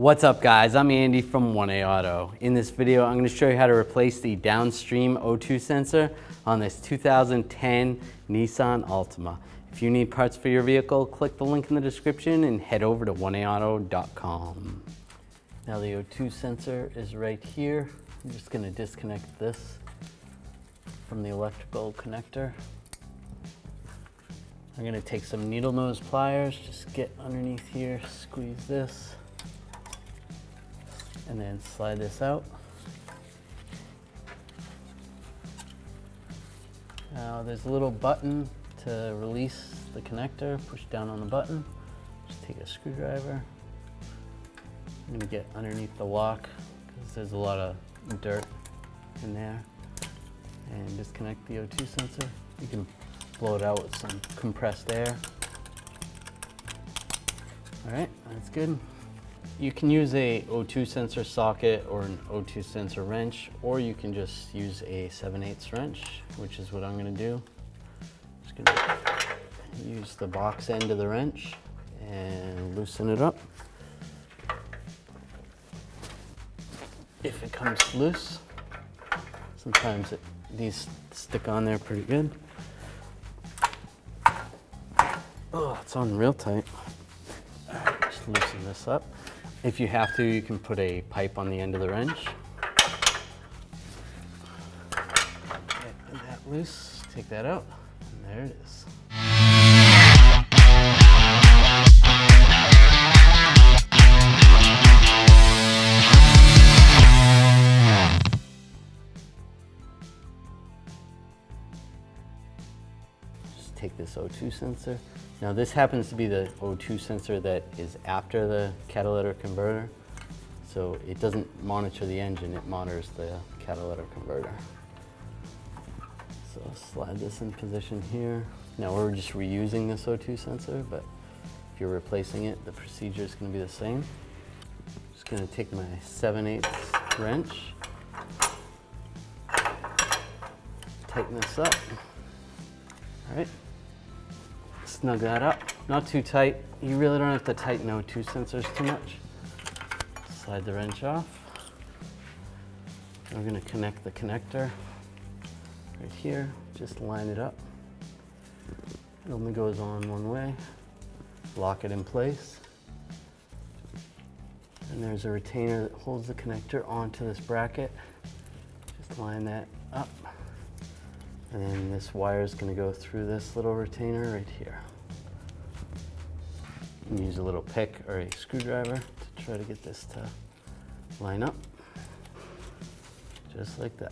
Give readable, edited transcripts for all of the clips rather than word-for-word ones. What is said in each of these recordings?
What's up guys, I'm Andy from 1A Auto. In this video, I'm going to show you how to replace the Downstream O2 sensor on this 2010 Nissan Altima. If you need parts for your vehicle, click the link in the description and head over to 1aauto.com. Now the O2 sensor is right here. I'm just going to disconnect this from the electrical connector. I'm going to take some needle nose pliers, just get underneath here, squeeze this, and then slide this out. Now there's a little button to release the connector. Push down on the button. Just take a screwdriver. I'm going to get underneath the lock because there's a lot of dirt in there. And disconnect the O2 sensor. You can blow it out with some compressed air. All right, that's good. You can use a O2 sensor socket or an O2 sensor wrench, or you can just use a 7/8 wrench, which is what I'm going to do. Just going to use the box end of the wrench and loosen it up. If it comes loose, sometimes these stick on there pretty good. Oh, it's on real tight. Just loosen this up. If you have to, you can put a pipe on the end of the wrench. Get that loose, take that out, and there it is. Just take this O2 sensor. Now this happens to be the O2 sensor that is after the catalytic converter. So it doesn't monitor the engine, it monitors the catalytic converter. So slide this in position here. Now we're just reusing this O2 sensor, but if you're replacing it, the procedure is going to be the same. Just going to take my 7/8 wrench, tighten this up. All right. Snug that up, not too tight. You really don't have to tighten O2 sensors too much. Slide the wrench off. We're going to connect the connector right here. Just line it up. It only goes on one way. Lock it in place. And there's a retainer that holds the connector onto this bracket. Just line that up. And then this wire is going to go through this little retainer right here. You can use a little pick or a screwdriver to try to get this to line up. Just like that.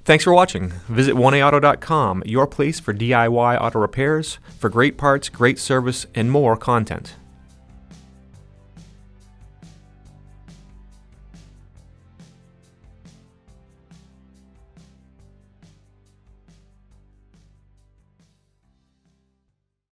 Thanks for watching. Visit 1aauto.com, your place for DIY auto repairs, for great parts, great service, and more content.